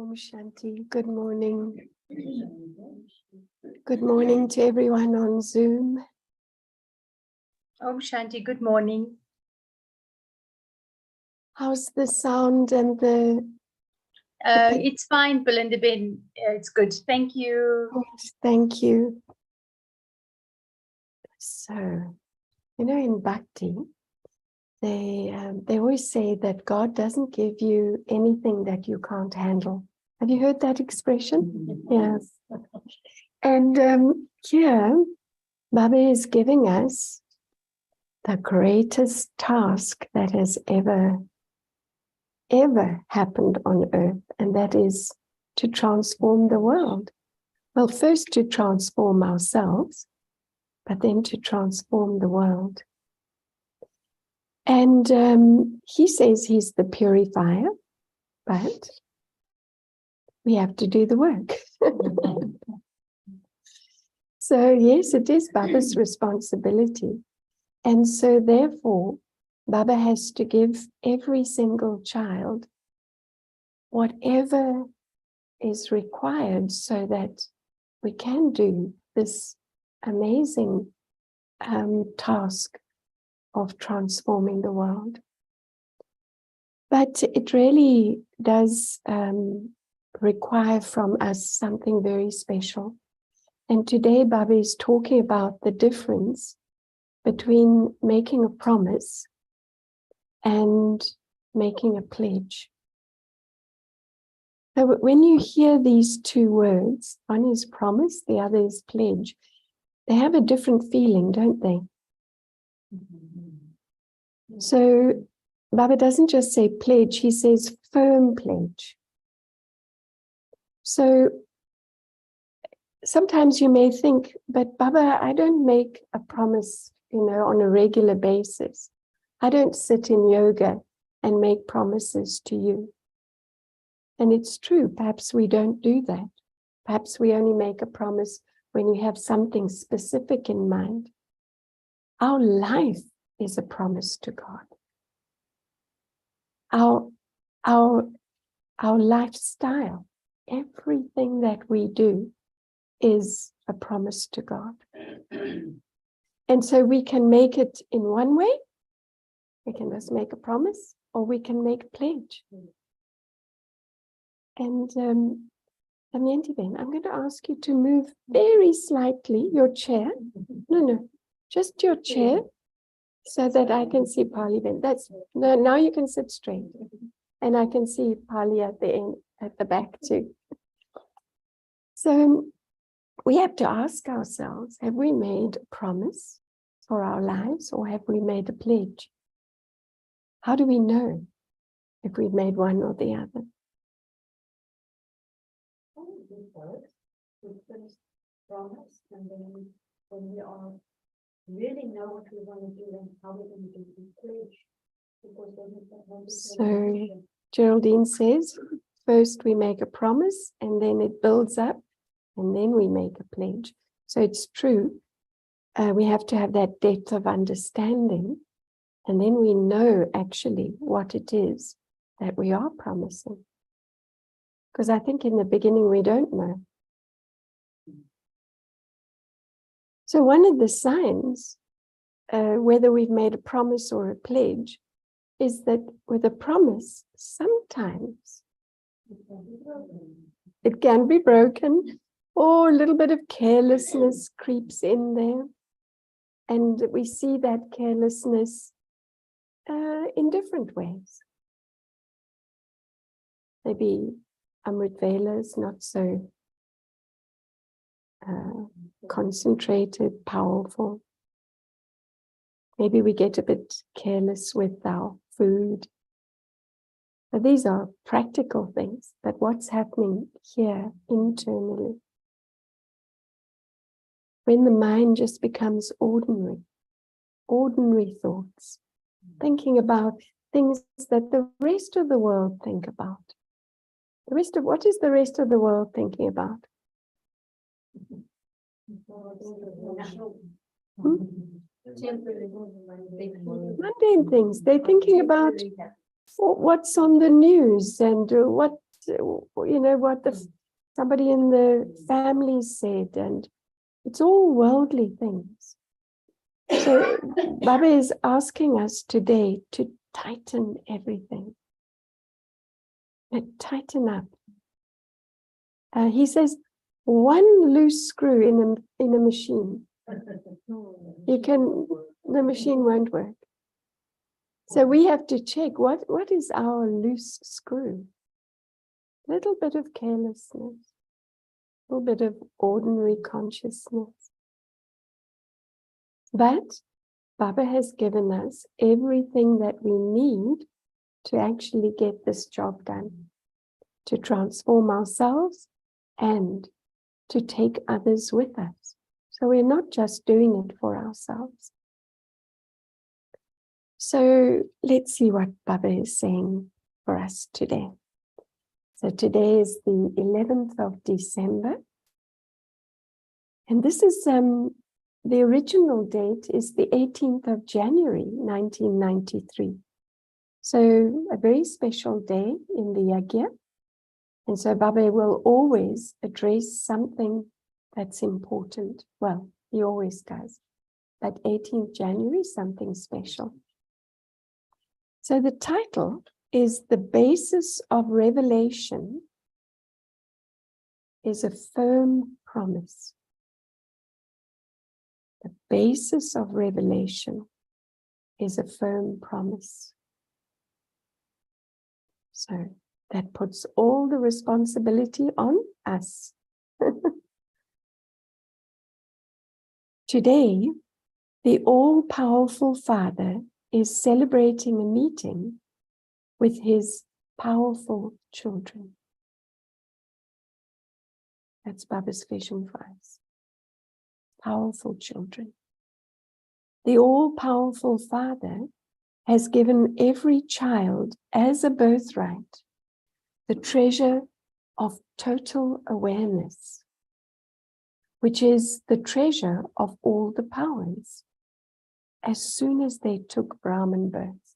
Om Shanti. Good morning. Good morning to everyone on Zoom. Om Shanti. Good morning. How's the sound and the It's fine, Belinda Ben. It's good. Thank you. Thank you. So, in Bhakti, they always say that God doesn't give you anything that you can't handle. Have you heard that expression? Yes. And here, Baba is giving us the greatest task that has ever happened on earth, and that is to transform the world. Well, first to transform ourselves, but then to transform the world. And he says he's the purifier, but we have to do the work. So yes, it is Baba's responsibility. And so therefore, Baba has to give every single child whatever is required so that we can do this amazing task of transforming the world. But it really does require from us something very special. And today Baba is talking about the difference between making a promise and making a pledge. So when you hear these two words, one is promise, the other is pledge, they have a different feeling, don't they? So Baba doesn't just say pledge, he says firm pledge. So sometimes you may think, but Baba, I don't make a promise, on a regular basis. I don't sit in yoga and make promises to you. And it's true, perhaps we don't do that. Perhaps we only make a promise when you have something specific in mind. Our life is a promise to God. Our lifestyle, everything that we do is a promise to God. And so we can make it in one way. We can just make a promise, or we can make a pledge. And Damayanti Ben, I'm going to ask you to move very slightly your chair. No, just your chair, so that I can see Pali Ben. No, now you can sit straight, and I can see Pali at the end, at the back too. So we have to ask ourselves: have we made a promise for our lives, or have we made a pledge? How do we know if we've made one or the other? We first promise, and then when we are really know what we want to do and how we're going to do the pledge. So Geraldine says, first we make a promise, and then it builds up, and then we make a pledge. So it's true. We have to have that depth of understanding, and then we know actually what it is that we are promising. Because I think in the beginning we don't know. So one of the signs, whether we've made a promise or a pledge, is that with a promise, sometimes it can be broken, or a little bit of carelessness creeps in there. And we see that carelessness in different ways. Maybe Amrit Vela is not so concentrated, powerful. Maybe we get a bit careless with our food. But these are practical things. But what's happening here internally? When the mind just becomes ordinary thoughts, thinking about things that the rest of the world think about. What is the rest of the world thinking about? Mundane things. They're thinking about what's on the news and what what somebody in the family said, and it's all worldly things. So Baba is asking us today to tighten everything. Tighten up. He says, one loose screw in a machine, the machine won't work. So we have to check what is our loose screw. A little bit of carelessness, a little bit of ordinary consciousness. But Baba has given us everything that we need to actually get this job done, to transform ourselves and to take others with us. So we're not just doing it for ourselves. So let's see what Baba is saying for us today. So today is the 11th of December. And this is, the original date is the 18th of January, 1993. So a very special day in the Yagya. And so Baba will always address something that's important. Well, he always does. But 18th January, something special. So the title is The Basis of Revelation is a Firm Promise. The basis of revelation is a firm promise. So that puts all the responsibility on us. Today, the all-powerful Father is celebrating a meeting with his powerful children. That's Baba's vision for us. Powerful children. The all-powerful Father has given every child as a birthright the treasure of total awareness, which is the treasure of all the powers, as soon as they took Brahman birth.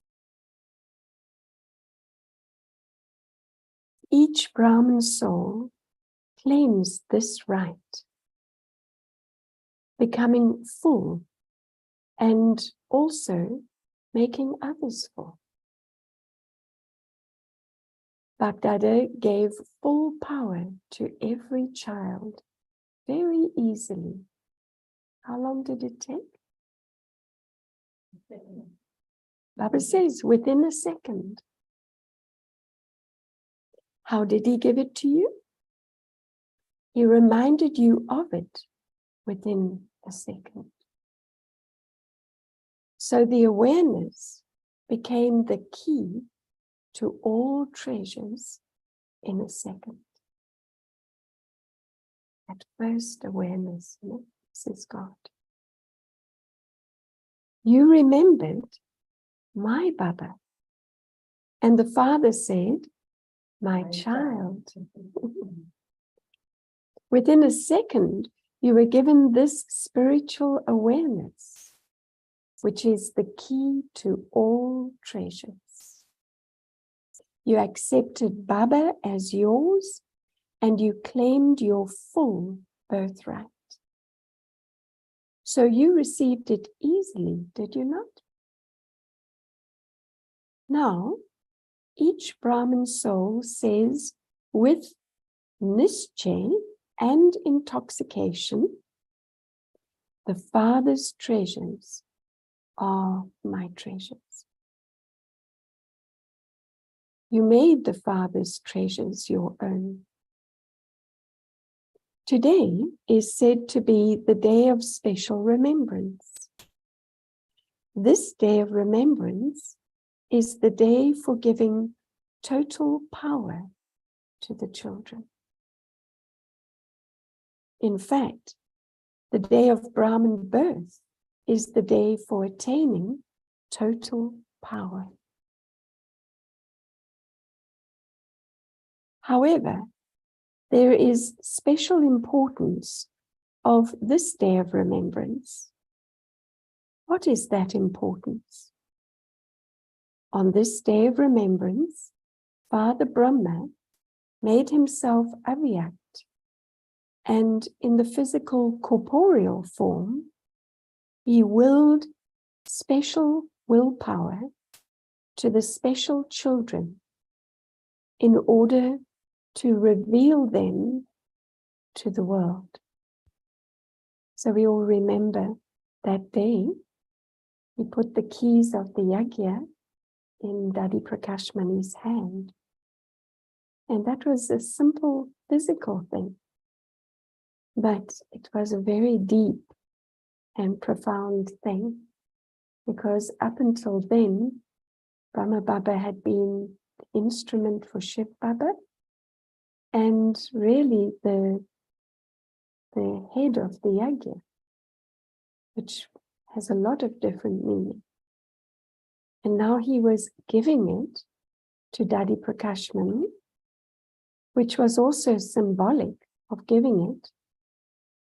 Each Brahman soul claims this right, becoming full and also making others full. Bapdada gave full power to every child very easily. How long did it take? Baba says within a second. How did he give it to you? He reminded you of it within a second. So the awareness became the key to all treasures in a second. At first awareness, this is God. You remembered my Baba. And the Father said, my child. Within a second, you were given this spiritual awareness, which is the key to all treasures. You accepted Baba as yours, and you claimed your full birthright. So you received it easily, did you not? Now, each Brahmin soul says with nischay and intoxication, the Father's treasures are my treasures. You made the Father's treasures your own. Today is said to be the day of special remembrance. This day of remembrance is the day for giving total power to the children. In fact, the day of Brahman birth is the day for attaining total power. However, there is special importance of this day of remembrance. What is that importance? On this day of remembrance, Father Brahma made himself Avyak, and in the physical corporeal form, he willed special willpower to the special children in order to reveal them to the world. So we all remember that day, he put the keys of the yagya in Dadi Prakash Mani's hand. And that was a simple physical thing, but it was a very deep and profound thing, because up until then, Brahma Baba had been the instrument for Shiv Baba, and really the head of the yagya, which has a lot of different meaning. And now he was giving it to Dadi Prakash Mani, which was also symbolic of giving it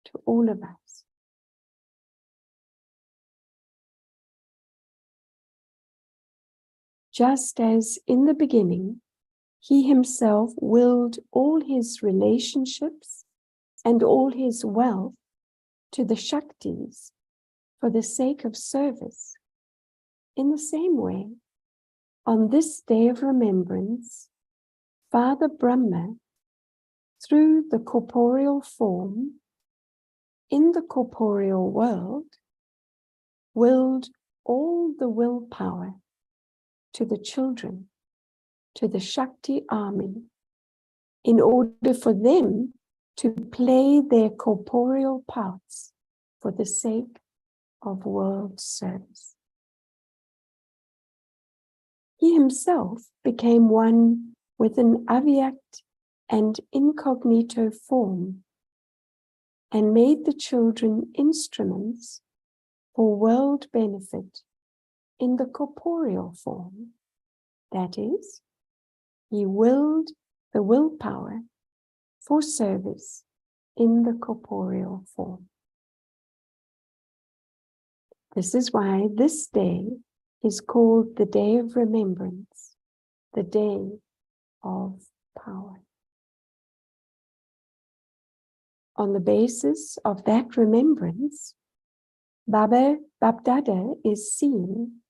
to all of us. Just as in the beginning, he himself willed all his relationships and all his wealth to the Shaktis for the sake of service, in the same way, on this day of remembrance, Father Brahma, through the corporeal form, in the corporeal world, willed all the willpower to the children, to the Shakti army, in order for them to play their corporeal parts for the sake of world service. He himself became one with an avyak and incognito form, and made the children instruments for world benefit in the corporeal form. That is, he willed the willpower for service in the corporeal form. This is why this day is called the Day of Remembrance, the Day of Power. On the basis of that remembrance, Baba Bapdada is seen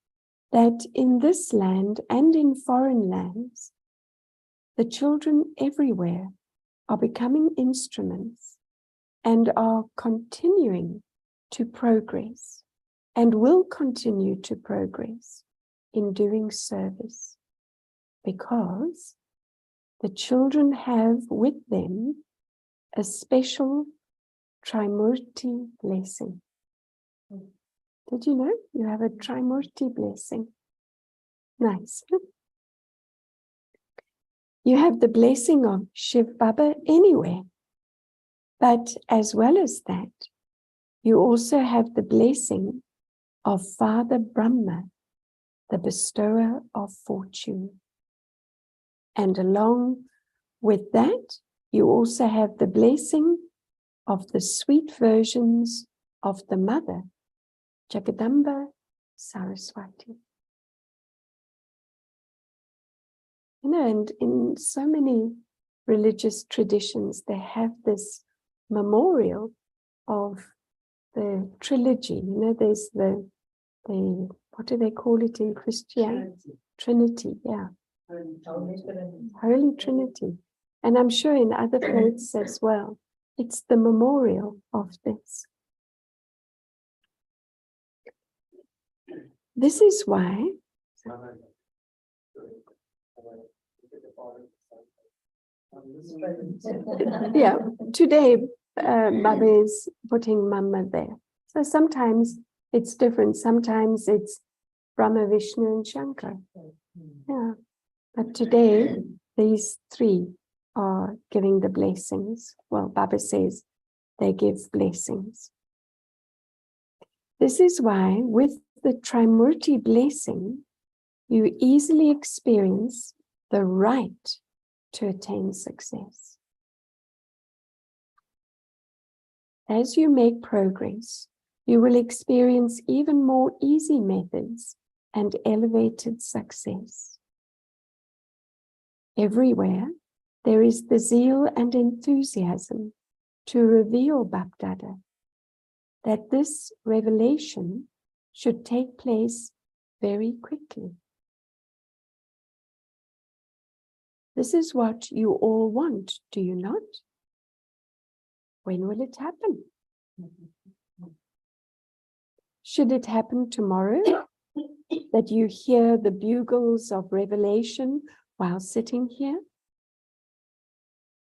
that in this land and in foreign lands, the children everywhere are becoming instruments and are continuing to progress and will continue to progress in doing service, because the children have with them a special Trimurti blessing. Did you know you have a Trimurti blessing? Nice. You have the blessing of Shiv Baba anywhere, but as well as that, you also have the blessing of Father Brahma, the bestower of fortune. And along with that, you also have the blessing of the sweet versions of the Mother, Jagadamba Saraswati. You know, and in so many religious traditions, they have this memorial of the trilogy. You know, there's the what do they call it in Christianity? Trinity, yeah. Holy Trinity. And I'm sure in other faiths as well. It's the memorial of this. This is why yeah, today Baba is putting Mama there. So sometimes it's different. Sometimes it's Brahma, Vishnu, and Shankar. Yeah, but today these three are giving the blessings. Well, Baba says they give blessings. This is why with the Trimurti blessing, you easily experience the right to attain success. As you make progress, you will experience even more easy methods and elevated success. Everywhere, there is the zeal and enthusiasm to reveal Bapdada, that this revelation should take place very quickly. This is what you all want, do you not? When will it happen? Should it happen tomorrow, that you hear the bugles of revelation while sitting here?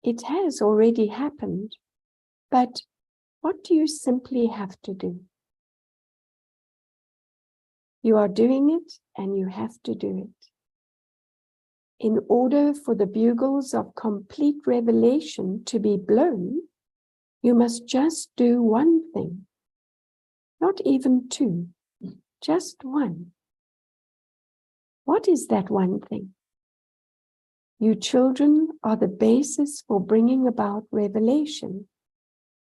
It has already happened, but what do you simply have to do? You are doing it, and you have to do it. In order for the bugles of complete revelation to be blown, you must just do one thing, not even two, just one. What is that one thing? You children are the basis for bringing about revelation,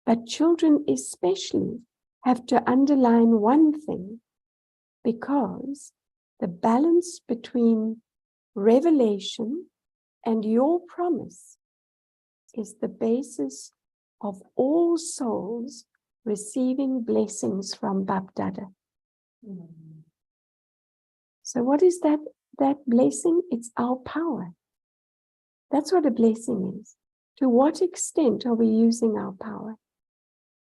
but children especially have to underline one thing, because the balance between revelation and your promise is the basis of all souls receiving blessings from Bapdada. So what is that blessing? It's our power. That's what a blessing is. To what extent are we using our power?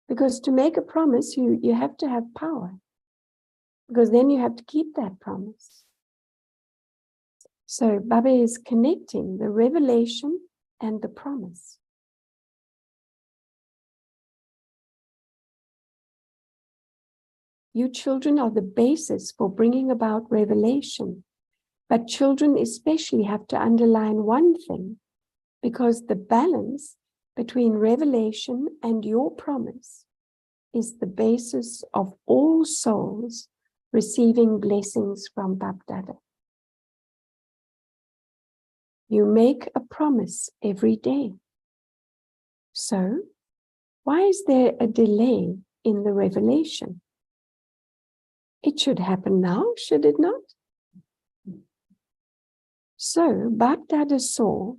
Because to make a promise, you have to have power. Because then you have to keep that promise. So Baba is connecting the revelation and the promise. You children are the basis for bringing about revelation, but children especially have to underline one thing, because the balance between revelation and your promise is the basis of all souls receiving blessings from Bapdada. You make a promise every day. So, why is there a delay in the revelation? It should happen now, should it not? So, Bapdada saw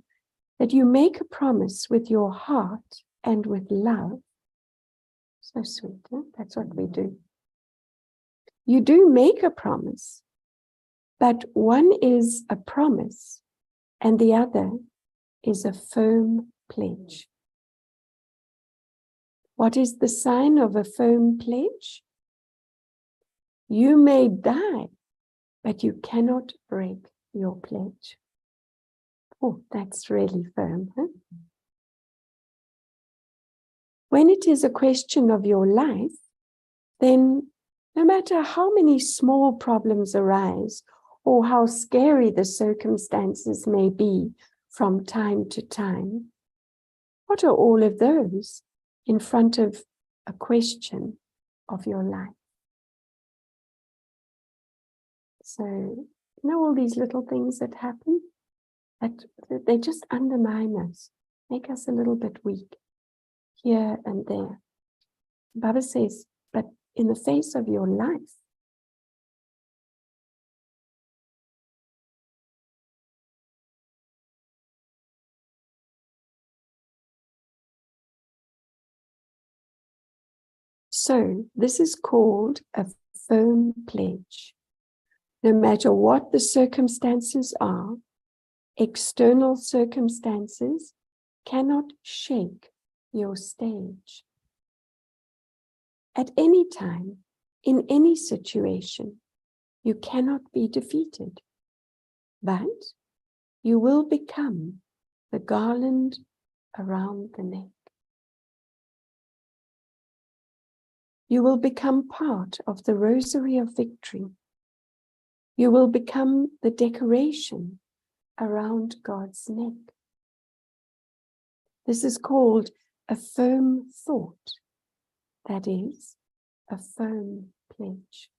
that you make a promise with your heart and with love. So sweet, huh? That's what we do. You do make a promise, but one is a promise and the other is a firm pledge. What is the sign of a firm pledge? You may die, but you cannot break your pledge. Oh, that's really firm, huh? When it is a question of your life, then no matter how many small problems arise or how scary the circumstances may be from time to time, what are all of those in front of a question of your life? So, you know, all these little things that happen, that they just undermine us, make us a little bit weak here and there. Baba says, but in the face of your life, so this is called a firm pledge. No matter what the circumstances are, external circumstances cannot shake your stage. At any time, in any situation, you cannot be defeated, but you will become the garland around the neck. You will become part of the rosary of victory. You will become the decoration around God's neck. This is called a firm thought, that is, a firm pledge.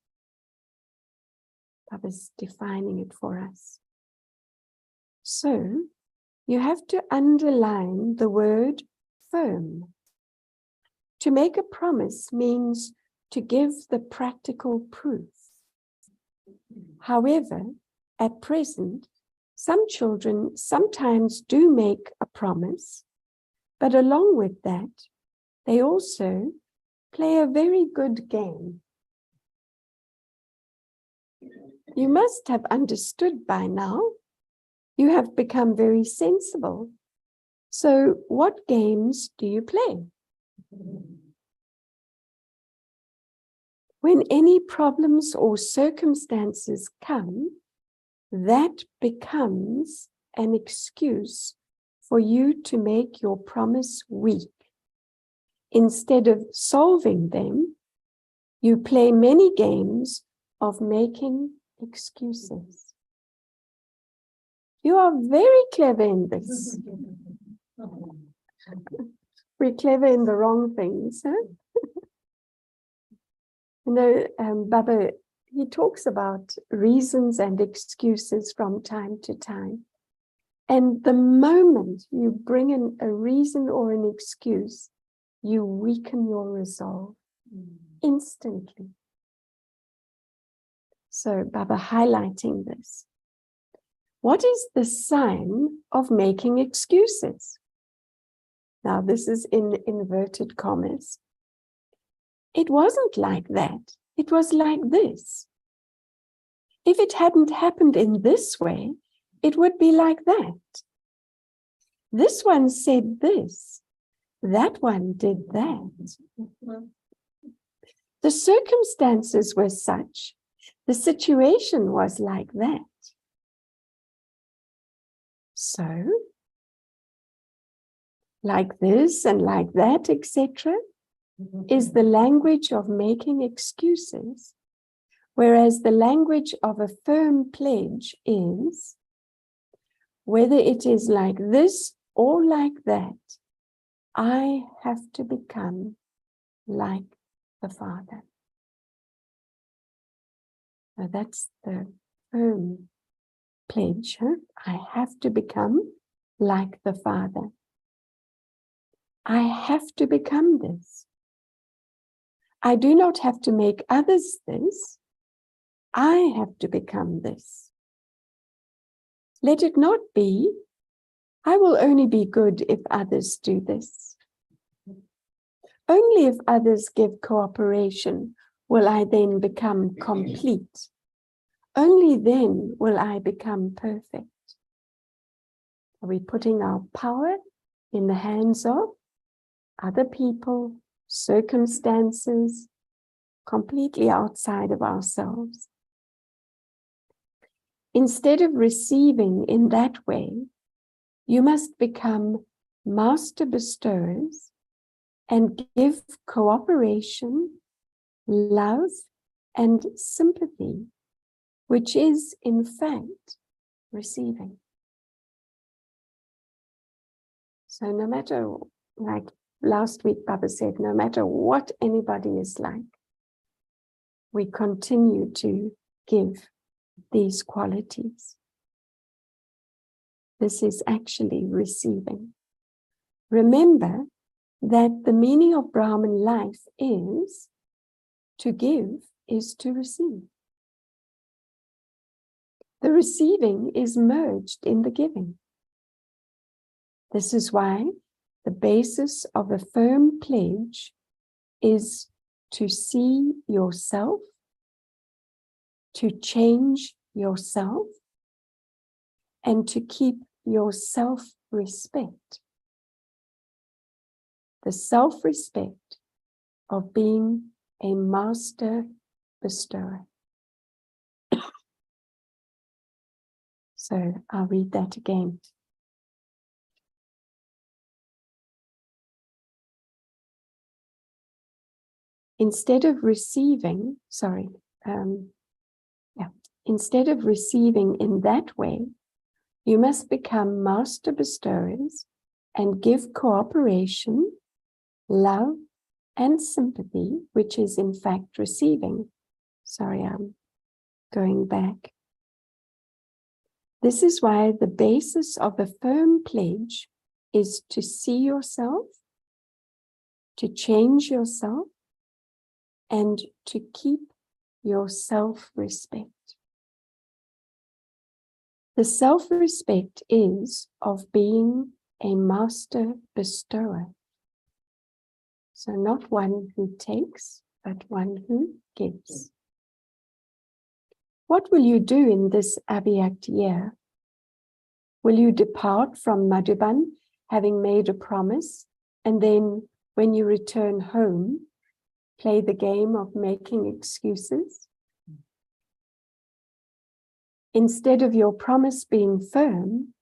Baba's defining it for us. So, you have to underline the word firm. To make a promise means to give the practical proof. However, at present, some children sometimes do make a promise, but along with that, they also play a very good game. You must have understood by now, you have become very sensible. So what games do you play? When any problems or circumstances come, that becomes an excuse for you to make your promise weak. Instead of solving them, you play many games of making excuses. You are very clever in this. We're clever in the wrong things, huh? You know, Baba, he talks about reasons and excuses from time to time. And the moment you bring in a reason or an excuse, you weaken your resolve instantly. So Baba highlighting this. What is the sign of making excuses? Now this is in inverted commas. It wasn't like that. It was like this. If it hadn't happened in this way, it would be like that. This one said this. That one did that. The circumstances were such. The situation was like that. So, like this and like that, etc., is the language of making excuses, whereas the language of a firm pledge is, whether it is like this or like that, I have to become like the Father. Now that's the firm pledge. Huh? I have to become like the Father. I have to become this. I do not have to make others this. I have to become this. Let it not be, I will only be good if others do this. Only if others give cooperation will I then become complete. Only then will I become perfect. Are we putting our power in the hands of other people, circumstances, completely outside of ourselves? Instead of receiving in that way, you must become master bestowers and give cooperation, love, and sympathy, which is in fact receiving. So no matter, like last week Baba said, no matter what anybody is like, we continue to give these qualities. This is actually receiving. Remember that the meaning of Brahman life is to give is to receive. The receiving is merged in the giving. This is why the basis of a firm pledge is to see yourself, to change yourself, and to keep your self-respect. The self-respect of being a master bestower. So I'll read that again. Instead of receiving, instead of receiving in that way, you must become master bestowers and give cooperation, love, and sympathy, which is in fact receiving. Sorry, I'm going back. This is why the basis of a firm pledge is to see yourself, to change yourself, and to keep your self-respect. The self-respect is of being a master bestower. So not one who takes, but one who gives. What will you do in this Abhyakt year? Will you depart from Madhuban, having made a promise, and then when you return home, play the game of making excuses? Instead of your promise being firm,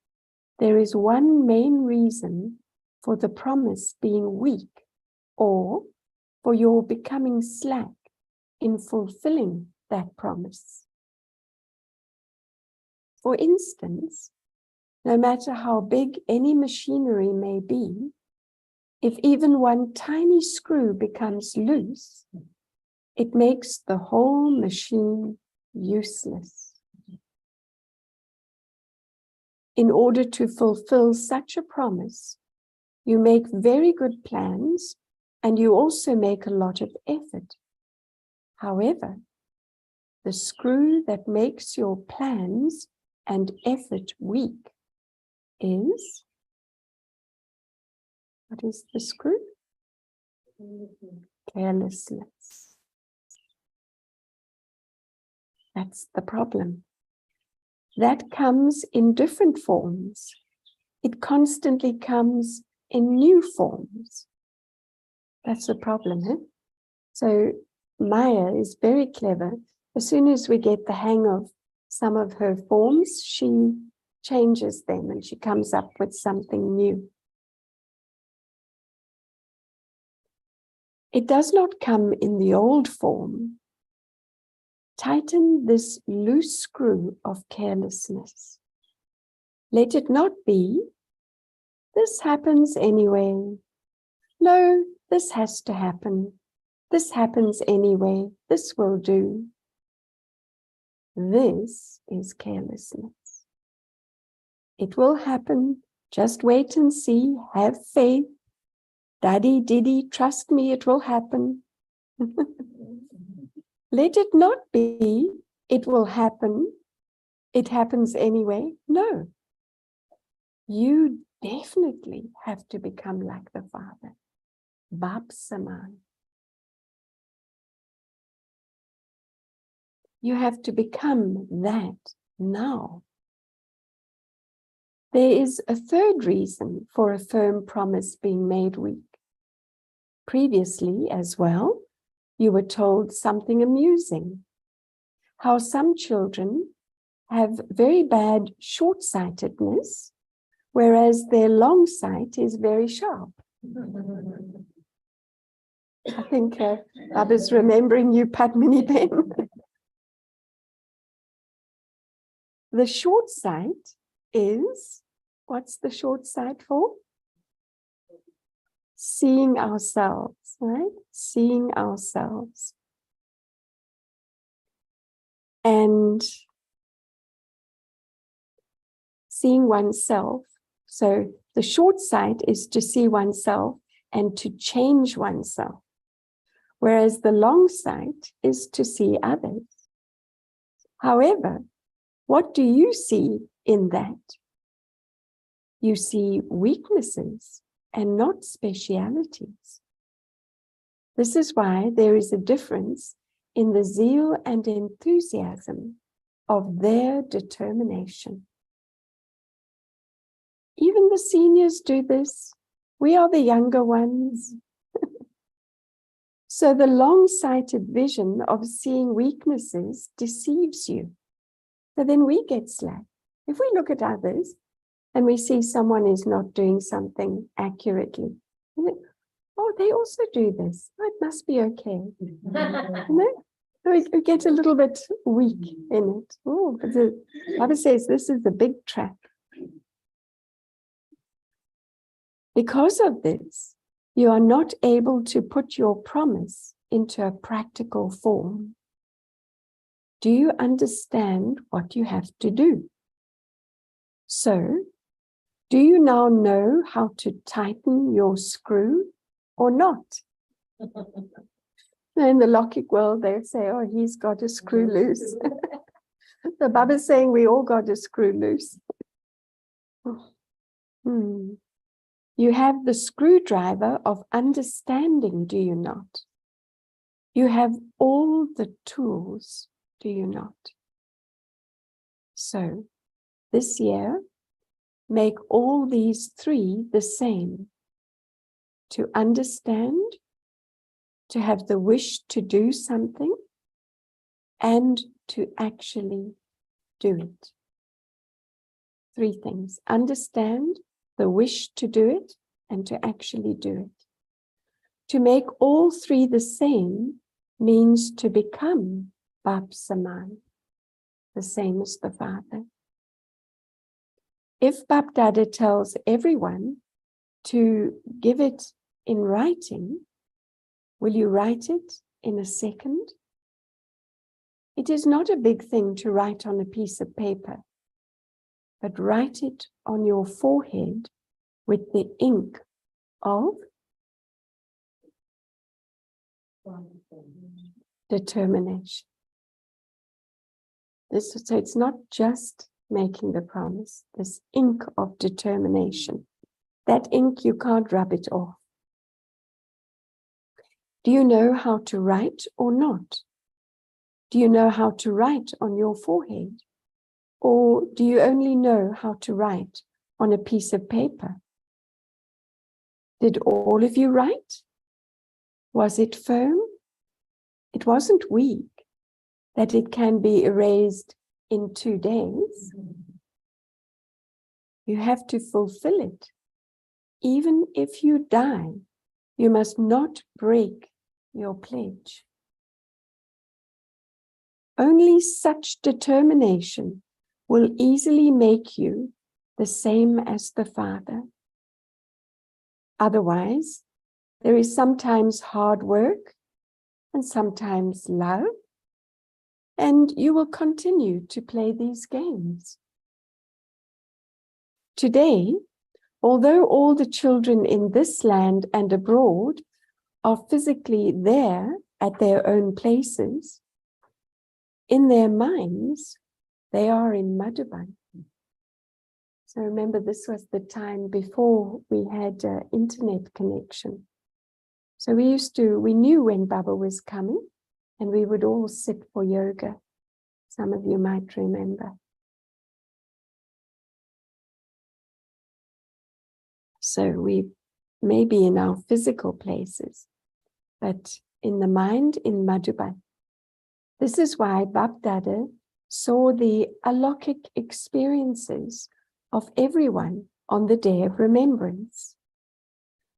there is one main reason for the promise being weak, or for your becoming slack in fulfilling that promise. For instance, no matter how big any machinery may be, if even one tiny screw becomes loose, it makes the whole machine useless. In order to fulfill such a promise, you make very good plans and you also make a lot of effort. However, the screw that makes your plans and effort weak is, what is the screw? Carelessness. That's the problem. That comes in different forms. It constantly comes in new forms. That's the problem, huh? So Maya is very clever. As soon as we get the hang of some of her forms, she changes them and she comes up with something new. It does not come in the old form. Tighten this loose screw of carelessness. Let it not be, this happens anyway. No, this has to happen. This happens anyway. This will do. This is carelessness. It will happen. Just wait and see. Have faith. Daddy, Diddy, trust me, it will happen. Let it not be, it will happen. It happens anyway. No. You definitely have to become like the Father. Bab Saman. You have to become that now. There is a third reason for a firm promise being made weak. Previously as well, you were told something amusing. How some children have very bad short-sightedness, whereas their long sight is very sharp. I think Baba's remembering you, Padmini Ben. The short sight is, what's the short sight for? Seeing ourselves, right? Seeing ourselves. And seeing oneself. So the short sight is to see oneself and to change oneself. Whereas the long sight is to see others. However, what do you see in that? You see weaknesses and not specialities. This is why there is a difference in the zeal and enthusiasm of their determination. Even the seniors do this. We are the younger ones. So the long-sighted vision of seeing weaknesses deceives you. So then we get slack. If we look at others and we see someone is not doing something accurately, we think, oh, they also do this. Oh, it must be okay. We get a little bit weak in it. Oh, but the Baba says this is the big trap. Because of this, you are not able to put your promise into a practical form. Do you understand what you have to do? So, do you now know how to tighten your screw or not? In the Lokik world, they say, oh, he's got a screw loose. The Baba's saying we all got to screw loose. You have the screwdriver of understanding, do you not? You have all the tools, do you not? So, this year, make all these three the same. To understand, to have the wish to do something, and to actually do it. Three things: understand, the wish to do it, and to actually do it. To make all three the same means to become Bab Saman, the same as the Father. If Bab Dada tells everyone to give it in writing, will you write it in a second? It is not a big thing to write on a piece of paper, but write it on your forehead with the ink of determination. So it's not just making the promise, this ink of determination. That ink, you can't rub it off. Do you know how to write or not? Do you know how to write on your forehead? Or do you only know how to write on a piece of paper? Did all of you write? Was it firm? It wasn't weak, that it can be erased in 2 days. You have to fulfill it. Even if you die, you must not break your pledge. Only such determination will easily make you the same as the Father. Otherwise, there is sometimes hard work and sometimes love, and you will continue to play these games. Today, although all the children in this land and abroad are physically there at their own places, in their minds, they are in Madhuban. So remember, this was the time before we had internet connection. So we knew when Baba was coming, and we would all sit for yoga. Some of you might remember. So we may be in our physical places, but in the mind, in Madhuban. This is why Bab Dada saw the alokik experiences of everyone on the day of remembrance.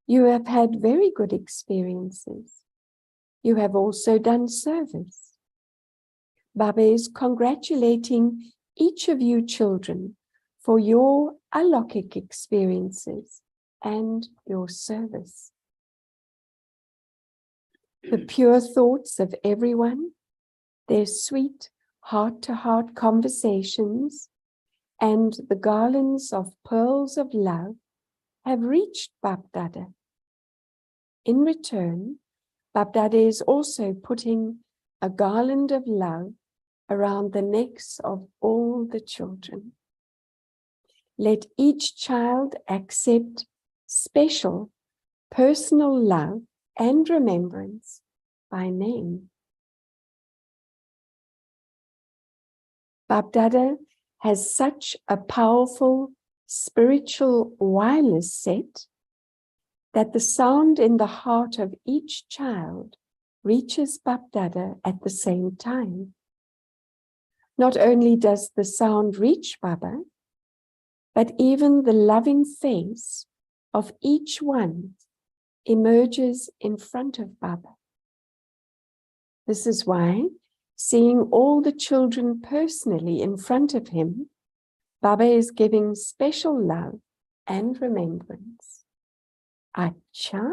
You have had very good experiences. You have also done service. Baba is congratulating each of you children for your alokik experiences and your service. The pure thoughts of everyone, their sweet heart-to-heart conversations, and the garlands of pearls of love have reached Bab Dada. In return, Bab Dada is also putting a garland of love around the necks of all the children. Let each child accept special personal love and remembrance by name. Bab Dada has such a powerful spiritual wireless set that the sound in the heart of each child reaches Bab Dada at the same time. Not only does the sound reach Baba, but even the loving face of each one emerges in front of Baba. This is why, seeing all the children personally in front of him, Baba is giving special love and remembrance. Acha,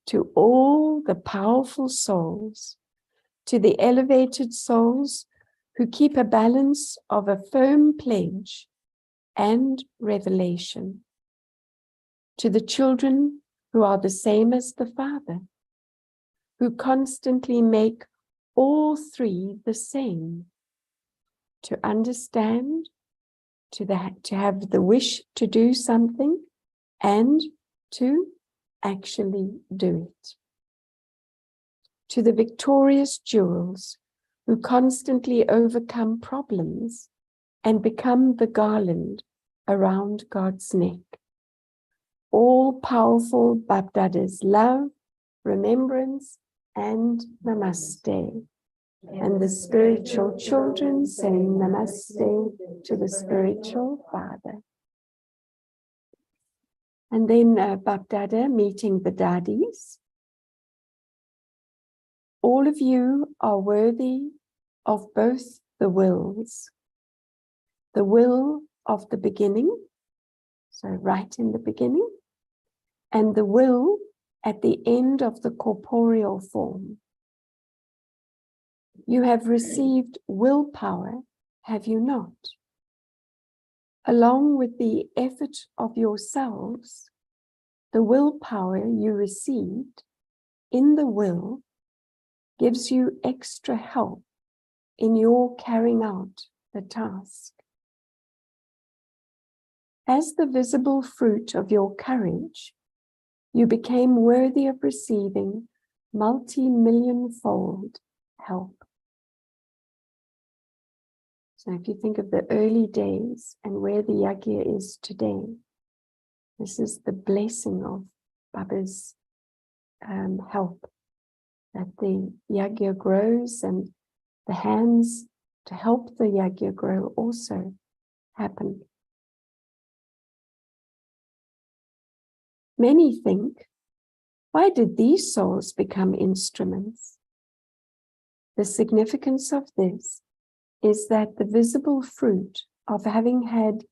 to all the powerful souls, to the elevated souls who keep a balance of a firm pledge and revelation, to the children who are the same as the Father, who constantly make all three the same, to understand, to have the wish to do something, and to actually do it. To the victorious jewels who constantly overcome problems and become the garland around God's neck. All-powerful Bapdada's love, remembrance, and namaste. And the spiritual children say namaste to the spiritual father. And then Bapdada meeting the daddies. All of you are worthy of both the wills. The will of the beginning, so right in the beginning, and the will at the end of the corporeal form. You have received willpower, have you not? Along with the effort of yourselves, the willpower you received in the will gives you extra help in your carrying out the task. As the visible fruit of your courage, you became worthy of receiving multi-million-fold help. So if you think of the early days and where the yagya is today, this is the blessing of Baba's help, that the yagya grows and the hands to help the yagya grow also happen. Many think, why did these souls become instruments? The significance of this is that the visible fruit of having had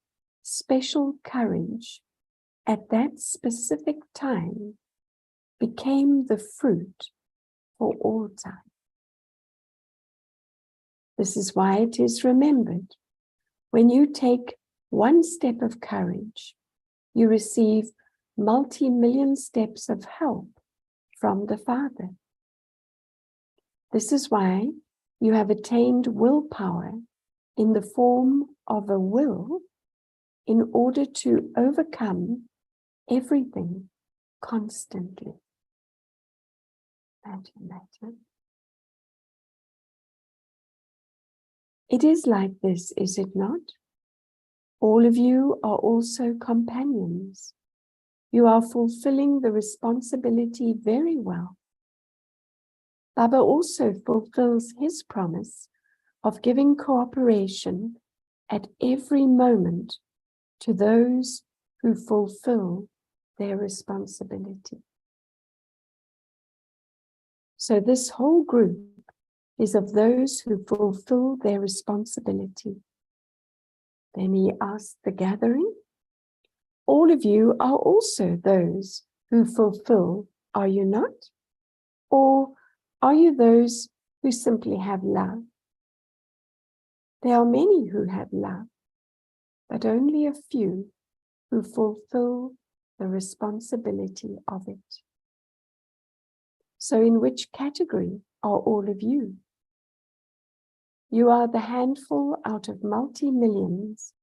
special courage at that specific time became the fruit for all time. This is why it is remembered, when you take one step of courage, you receive multi-million steps of help from the Father. This is why you have attained willpower in the form of a will in order to overcome everything constantly. Imagine that. It is like this, is it not? All of you are also companions. You are fulfilling the responsibility very well. Baba also fulfills his promise of giving cooperation at every moment to those who fulfill their responsibility. So this whole group is of those who fulfill their responsibility. Then he asked the gathering, all of you are also those who fulfill, are you not? Or are you those who simply have love? There are many who have love, but only a few who fulfill the responsibility of it. So in which category are all of you? You are the handful out of multi-millions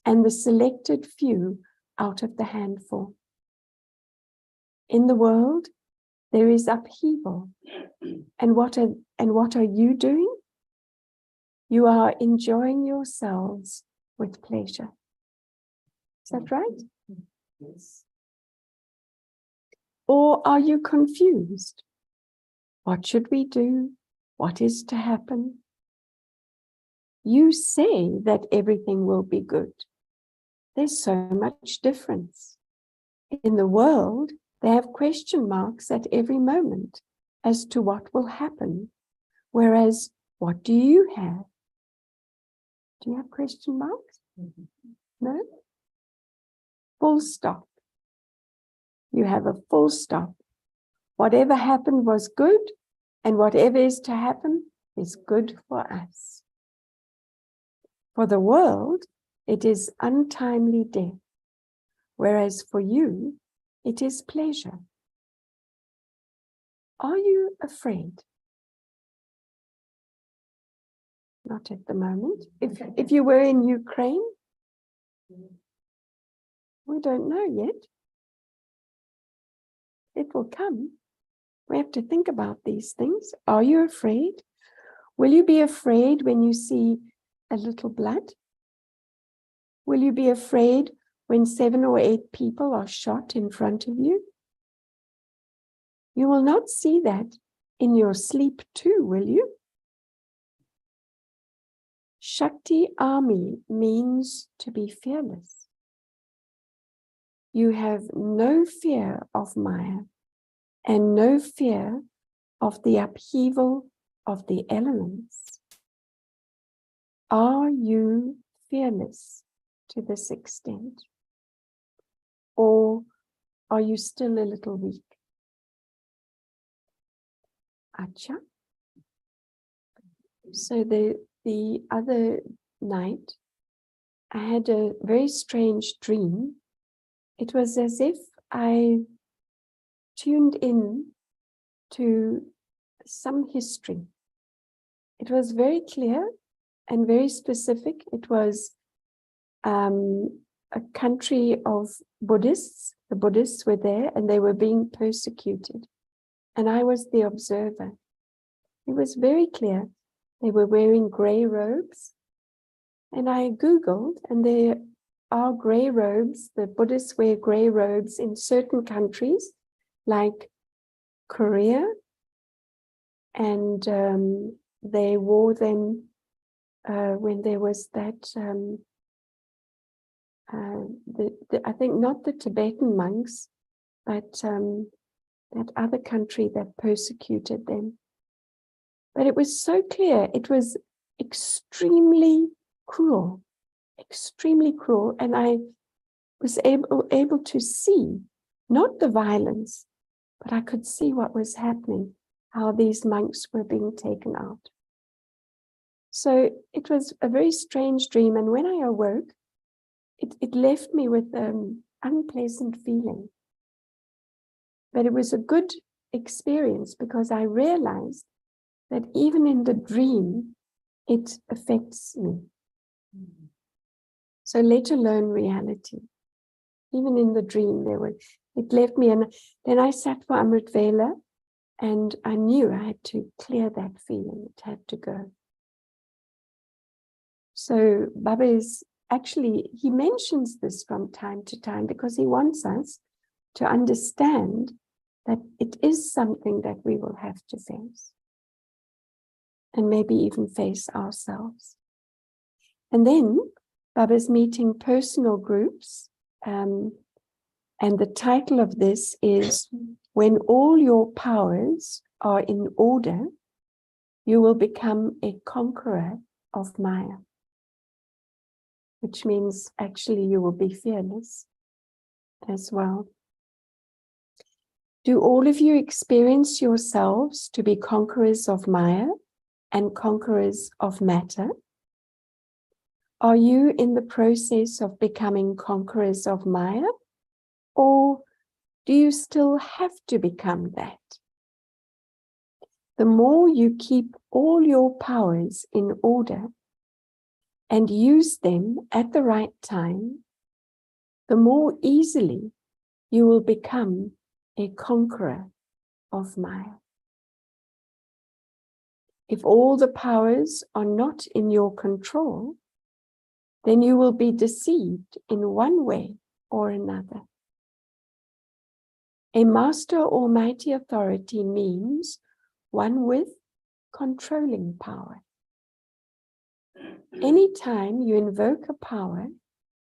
and the selected few out of the handful. In the world, there is upheaval. And what are you doing? You are enjoying yourselves with pleasure. Is that right? Yes. Or are you confused? What should we do? What is to happen? You say that everything will be good. There's so much difference. In the world, they have question marks at every moment as to what will happen. Whereas, what do you have? Do you have question marks? No? Full stop. You have a full stop. Whatever happened was good, and whatever is to happen is good for us. For the world, it is untimely death, whereas for you, it is pleasure. Are you afraid? Not at the moment. If you were in Ukraine, we don't know yet. It will come. We have to think about these things. Are you afraid? Will you be afraid when you see a little blood? Will you be afraid when 7 or 8 people are shot in front of you? You will not see that in your sleep too, will you? Shakti Army means to be fearless. You have no fear of Maya and no fear of the upheaval of the elements. Are you fearless to this extent? Or are you still a little weak? Acha. So the other night, I had a very strange dream. It was as if I tuned in to some history. It was very clear and very specific. It was a country of Buddhists. The Buddhists were there and they were being persecuted. And I was the observer. It was very clear. They were wearing gray robes. And I Googled, and there are gray robes. The Buddhists wear gray robes in certain countries, like Korea. And they wore them when there was that, I think not the Tibetan monks, but that other country that persecuted them. But it was so clear, it was extremely cruel, and I was able to see, not the violence, but I could see what was happening, how these monks were being taken out. So it was a very strange dream, and when I awoke, it left me with an unpleasant feeling. But it was a good experience because I realized that even in the dream, it affects me. So let alone reality. Even in the dream, it left me, and then I sat for Amrit Vela, and I knew I had to clear that feeling. It had to go. So Baba is actually, he mentions this from time to time because he wants us to understand that it is something that we will have to face. And maybe even face ourselves. And then Baba's meeting personal groups. And the title of this is, When All Your Powers Are in Order, You Will Become a Conqueror of Maya. Which means actually you will be fearless as well. Do all of you experience yourselves to be conquerors of Maya and conquerors of matter? Are you in the process of becoming conquerors of Maya? Or do you still have to become that? The more you keep all your powers in order and use them at the right time, the more easily you will become a conqueror of Maya. If all the powers are not in your control, then you will be deceived in one way or another. A master or mighty authority means one with controlling power. Anytime you invoke a power,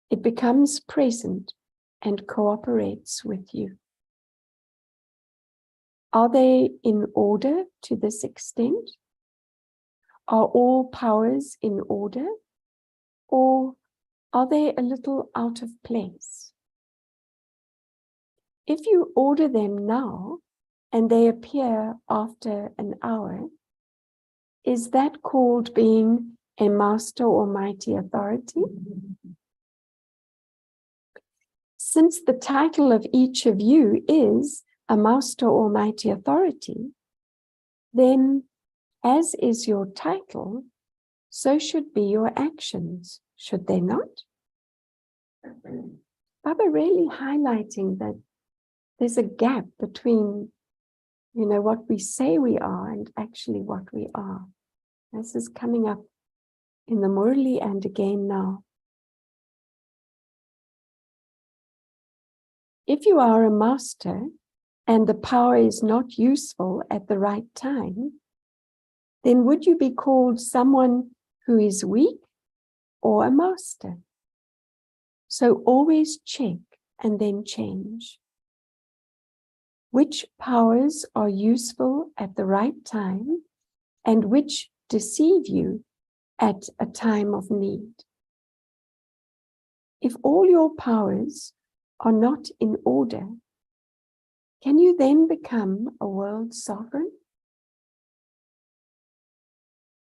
it becomes present and cooperates with you. Are they in order to this extent? Are all powers in order? Or are they a little out of place? If you order them now and they appear after an hour, is that called being a master or mighty authority? Since the title of each of you is a master or mighty authority, then as is your title, so should be your actions, should they not? Baba really highlighting that there's a gap between, what we say we are and actually what we are. This is coming up in the Murli and again now. If you are a master and the power is not useful at the right time, then would you be called someone who is weak or a master? So always check and then change. Which powers are useful at the right time and which deceive you at a time of need? If all your powers are not in order, can you then become a world sovereign?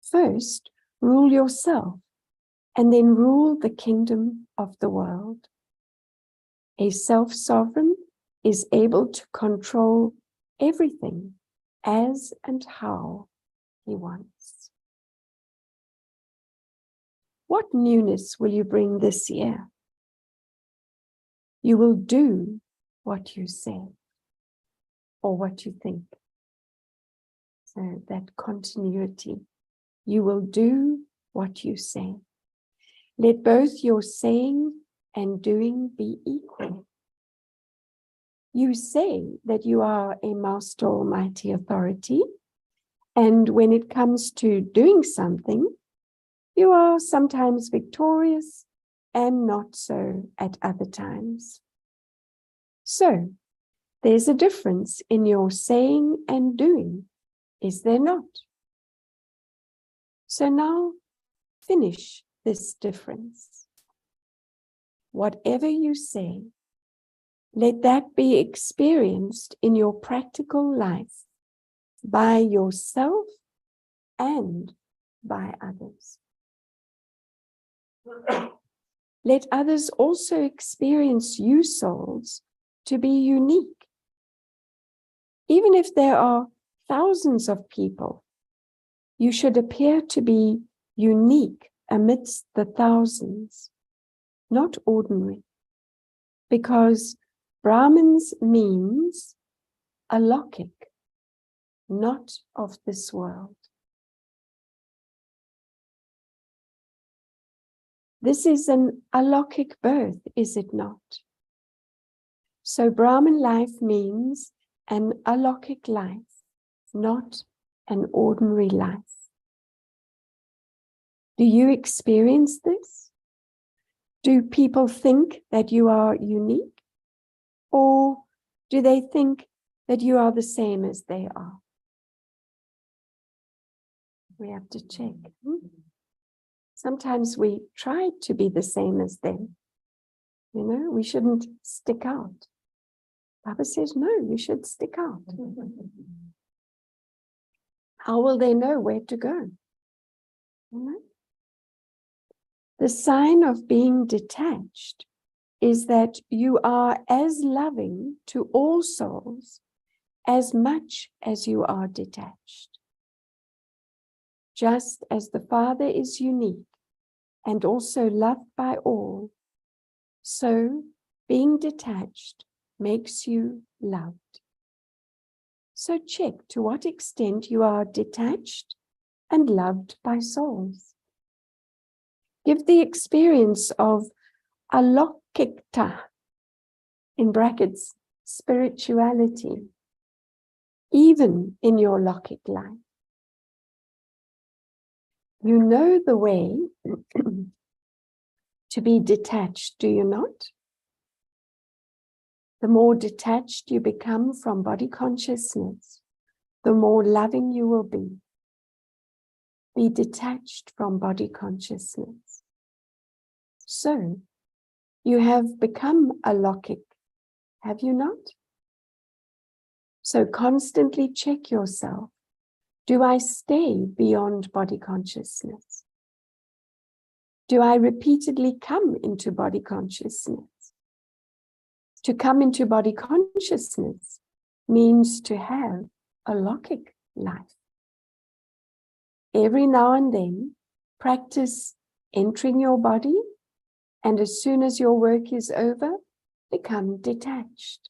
First, rule yourself and then rule the kingdom of the world. A self-sovereign is able to control everything as and how he wants. What newness will you bring this year? You will do what you say or what you think. So that continuity. You will do what you say. Let both your saying and doing be equal. You say that you are a master almighty authority, and when it comes to doing something, you are sometimes victorious and not so at other times. So, there's a difference in your saying and doing, is there not? So now, finish this difference. Whatever you say, let that be experienced in your practical life by yourself and by others. Let others also experience you souls to be unique. Even if there are thousands of people, you should appear to be unique amidst the thousands, not ordinary, because Brahmins means alokik, not of this world. This is an alokik birth, is it not? So Brahmin life means an alokik life, not an ordinary life. Do you experience this? Do people think that you are unique? Or do they think that you are the same as they are? We have to check. Sometimes we try to be the same as them. We shouldn't stick out. Baba says, no, you should stick out. How will they know where to go? The sign of being detached is that you are as loving to all souls as much as you are detached. Just as the Father is unique and also loved by all, so being detached makes you loved. So check to what extent you are detached and loved by souls. Give the experience of alokikta, in brackets, spirituality, even in your lokik life. You know the way to be detached, do you not? The more detached you become from body consciousness, the more loving you will be. Be detached from body consciousness. So, you have become alokik, have you not? So constantly check yourself. Do I stay beyond body consciousness? Do I repeatedly come into body consciousness? To come into body consciousness means to have a alokik life. Every now and then, Practice entering your body, and as soon as your work is over, become detached.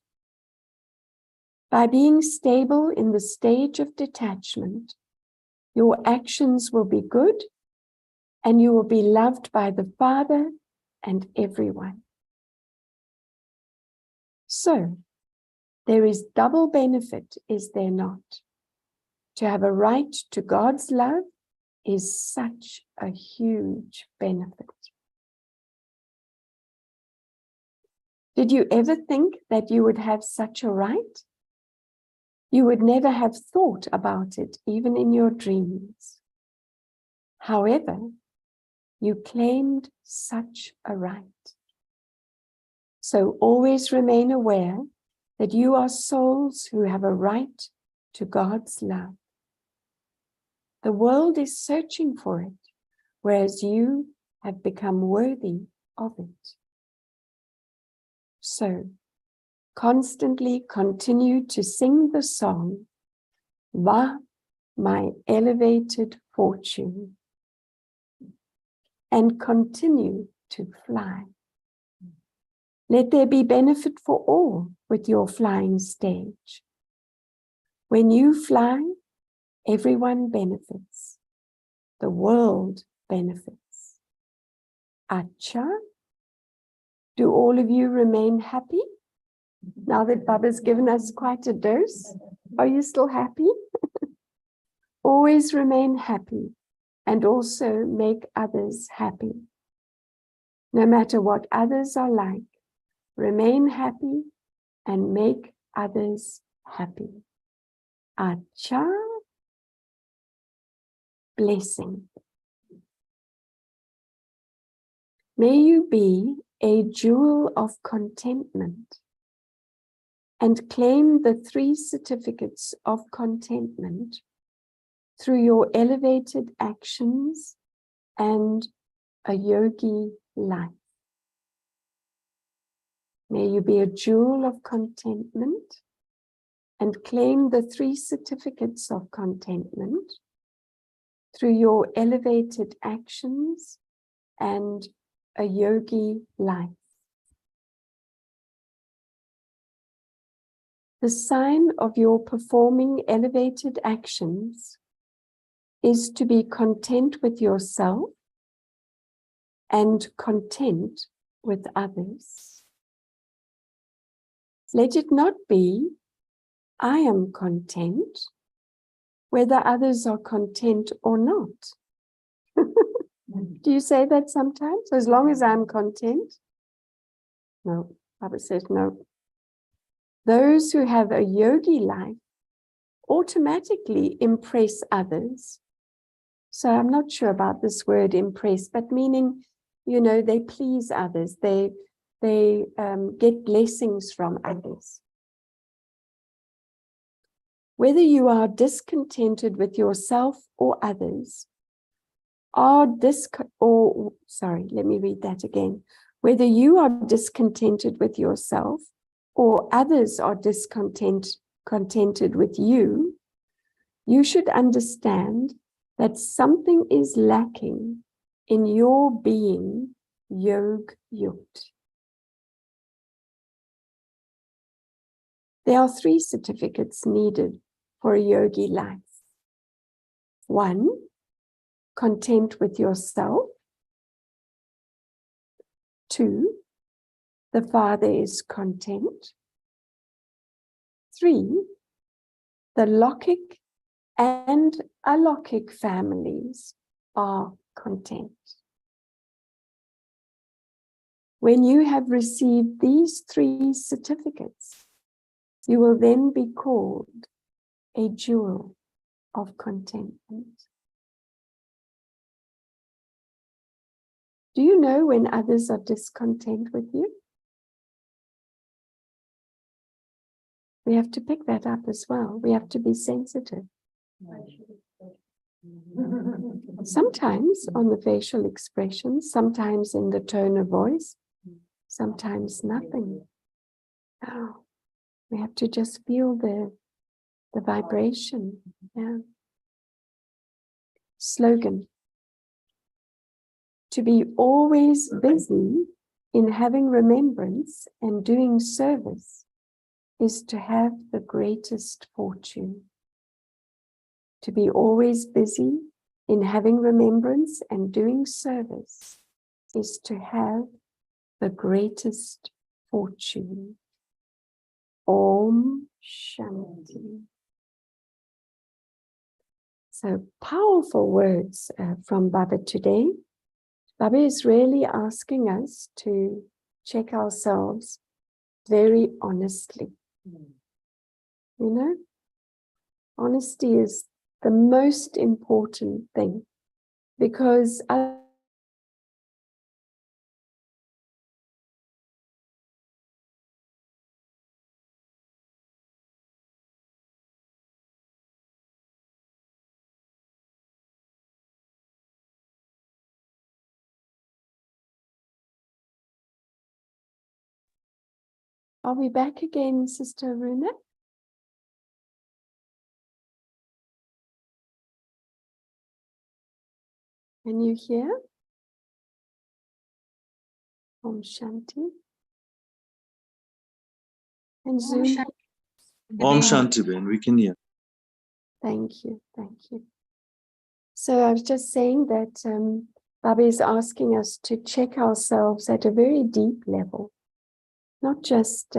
By being stable in the stage of detachment, your actions will be good, and you will be loved by the Father and everyone. So, there is double benefit, is there not? To have a right to God's love is such a huge benefit. Did you ever think that you would have such a right? You would never have thought about it, even in your dreams. However, you claimed such a right. So always remain aware that you are souls who have a right to God's love. The world is searching for it, whereas you have become worthy of it. So, constantly continue to sing the song, "Va, my elevated fortune," and continue to fly. Let there be benefit for all with your flying stage. When you fly, everyone benefits. The world benefits. Acha? Do all of you remain happy? Now that Baba's given us quite a dose, are you still happy? Always remain happy and also make others happy. No matter what others are like, remain happy and make others happy. Acha. Blessing. May you be a jewel of contentment and claim the 3 certificates of contentment through your elevated actions and a yogi life. May you be a jewel of contentment and claim the 3 certificates of contentment through your elevated actions and a yogi life. The sign of your performing elevated actions is to be content with yourself and content with others. Let it not be, I am content, whether others are content or not. Do you say that sometimes? As long as I'm content? No, Baba says no. Those who have a yogi life automatically impress others. So I'm not sure about this word impress, but meaning, you know, they please others. They get blessings from others. Whether you are discontented with yourself or others, let me read that again. Whether you are discontented with yourself or others are discontented with you, you should understand that something is lacking in your being Yog Yut. There are 3 certificates needed for a yogi life. 1, content with yourself. 2, the Father is content. 3, the Lokik and Alokik families are content. When you have received these 3 certificates, you will then be called a jewel of contentment. Do you know when others are discontent with you? We have to pick that up as well. We have to be sensitive. Sometimes on the facial expressions, sometimes in the tone of voice, sometimes nothing. Oh, we have to just feel the vibration. Yeah. Slogan. To be always busy in having remembrance and doing service is to have the greatest fortune. To be always busy in having remembrance and doing service is to have the greatest fortune. Om Shanti. So powerful words from Baba today. Baba is really asking us to check ourselves very honestly. You know, honesty is the most important thing, because are we back again, Sister Runa? Can you hear? Om Shanti. And Zoom. Om Shanti, Ben, we can hear. Thank you, thank you. So I was just saying that Baba is asking us to check ourselves at a very deep level, not just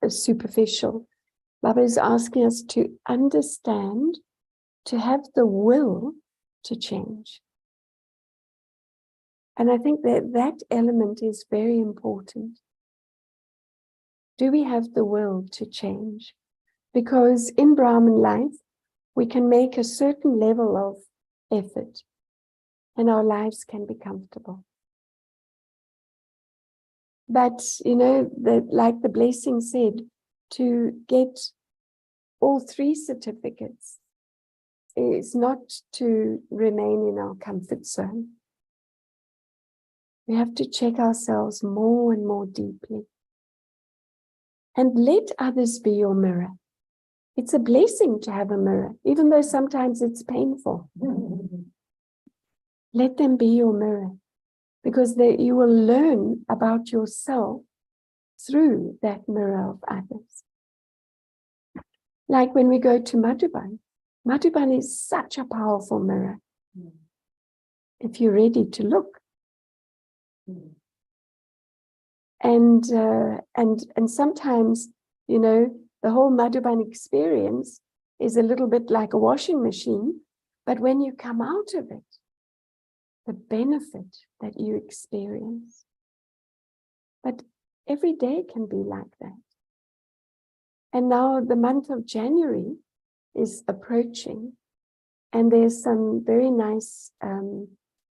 superficial. Baba is asking us to understand, to have the will to change. And I think that that element is very important. Do we have the will to change? Because in Brahman life, we can make a certain level of effort and our lives can be comfortable. But, you know, like the blessing said, to get all 3 certificates is not to remain in our comfort zone. We have to check ourselves more and more deeply. And let others be your mirror. It's a blessing to have a mirror, even though sometimes it's painful. Let them be your mirror, because you will learn about yourself through that mirror of others. Like when we go to Madhuban. Madhuban is such a powerful mirror. If you're ready to look. And sometimes, you know, the whole Madhuban experience is a little bit like a washing machine, but when you come out of it, the benefit that you experience. But every day can be like that. And now the month of January is approaching, and there's some very nice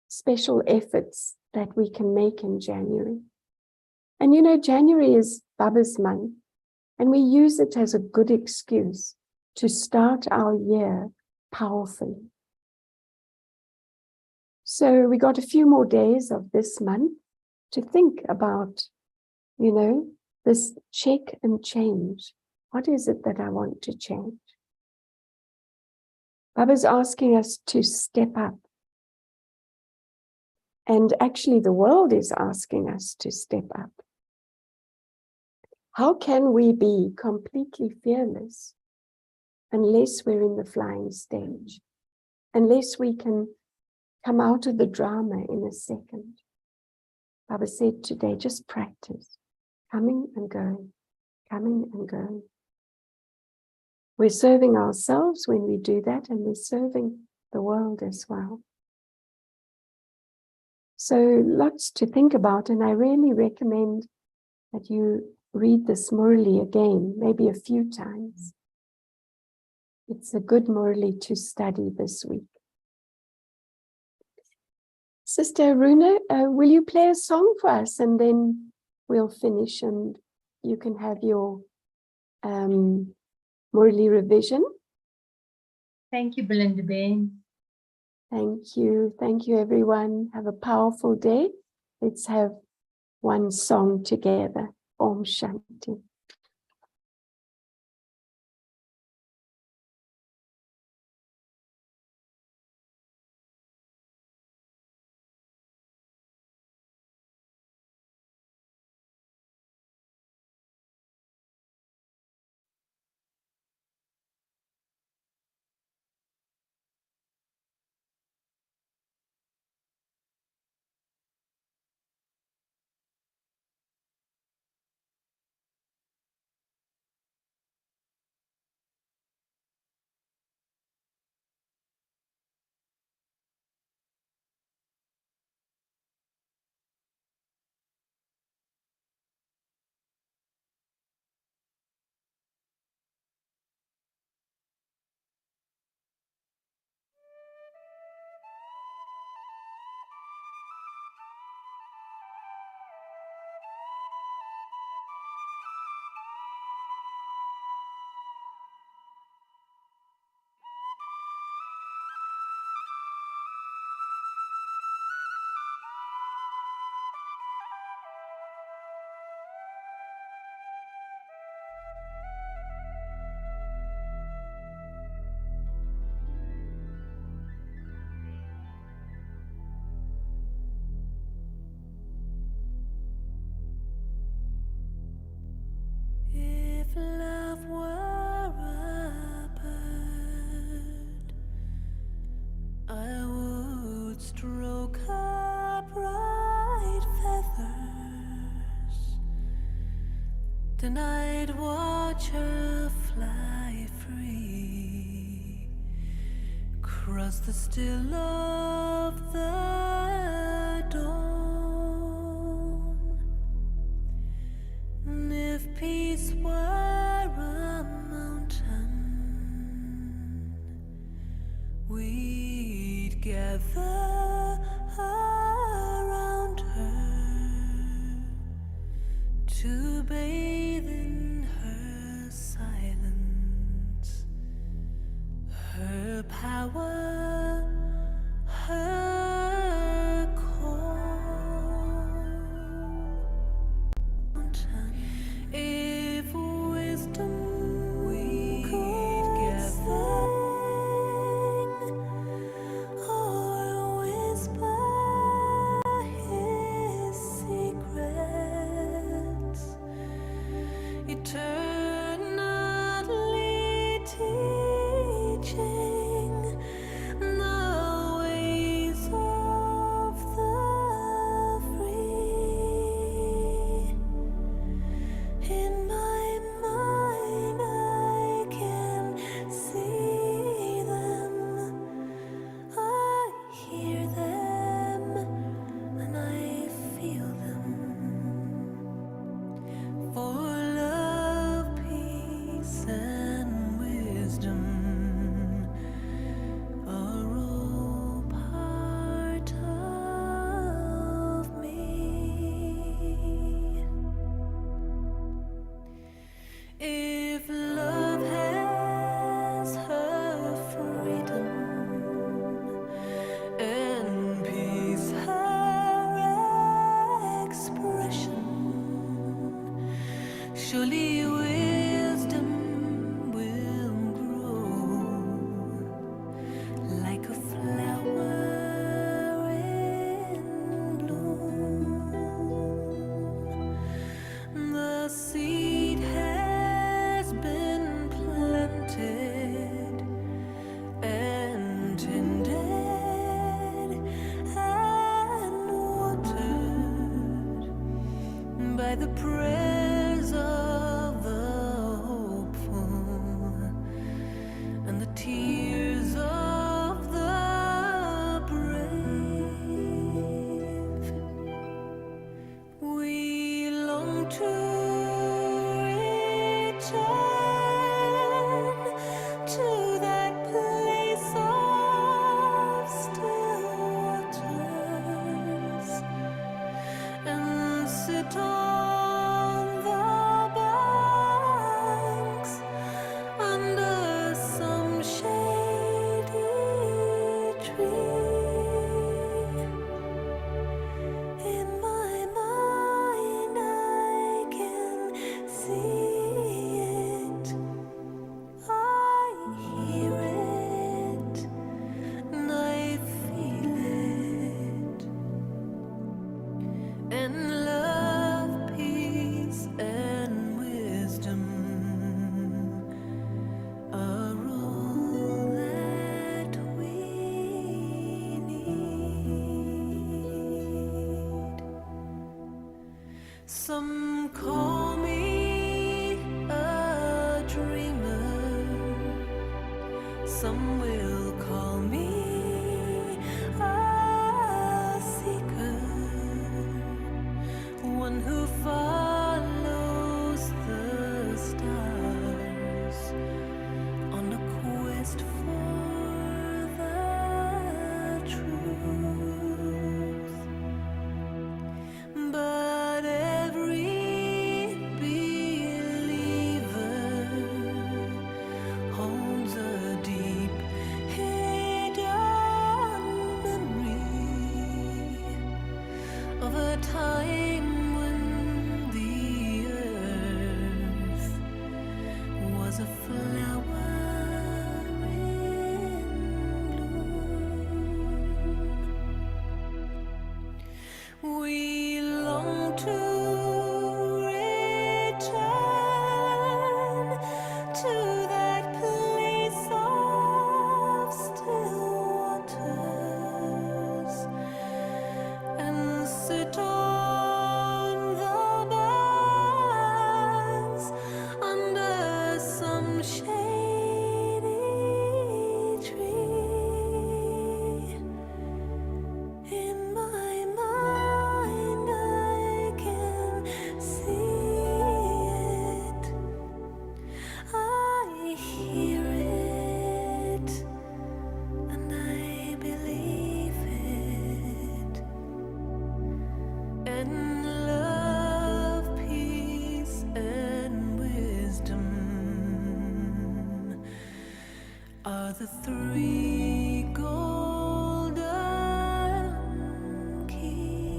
special efforts that we can make in January. And you know, January is Baba's month, and we use it as a good excuse to start our year powerfully. So we got a few more days of this month to think about, you know, this check and change. What is it that I want to change? Baba's asking us to step up. And actually the world is asking us to step up. How can we be completely fearless unless we're in the flying stage? Unless we can come out of the drama in a second. Baba said today, just practice. Coming and going, coming and going. We're serving ourselves when we do that, and we're serving the world as well. So lots to think about, and I really recommend that you read this Murli again, maybe a few times. It's a good Murli to study this week. Sister Runa, will you play a song for us, and then we'll finish and you can have your Murli revision. Thank you, Belinda Ben. Thank you. Thank you, everyone. Have a powerful day. Let's have one song together. Om Shanti. the night watcher fly free, cross the still of the dawn. And if peace were a mountain, we'd gather around her to bathe in her silence, her power, her call. If wisdom we'd gather or whisper his secrets, eternally teaching the ways of the free. In my mind I can see them, I hear them, and I feel them. For love, peace, and wisdom are all part of me. If love has her freedom and peace her expression, surely wisdom will grow like a flower in bloom. The seed has been planted and tended and watered by the prayers of the hopeful and the tears of the brave. We long to return to that place of still waters and sit on the banks under some shady tree. In my mind I can see it, I hear it, and I feel it. And love, peace, and wisdom are all that we need. Some call me a dreamer, some will call me a seeker, one who follows the stars on a quest for the truth. But every believer holds a deep hidden memory of a time when the earth was a flower in bloom. We long to return to that place of still waters and sit on three golden keys.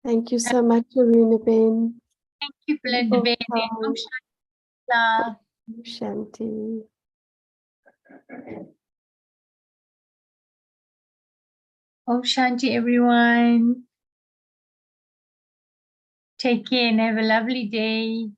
Thank you so much, Arunabin. Thank you, Belinda Ben. Om Shanti. Shanti. Om Shanti, everyone. Take care and have a lovely day.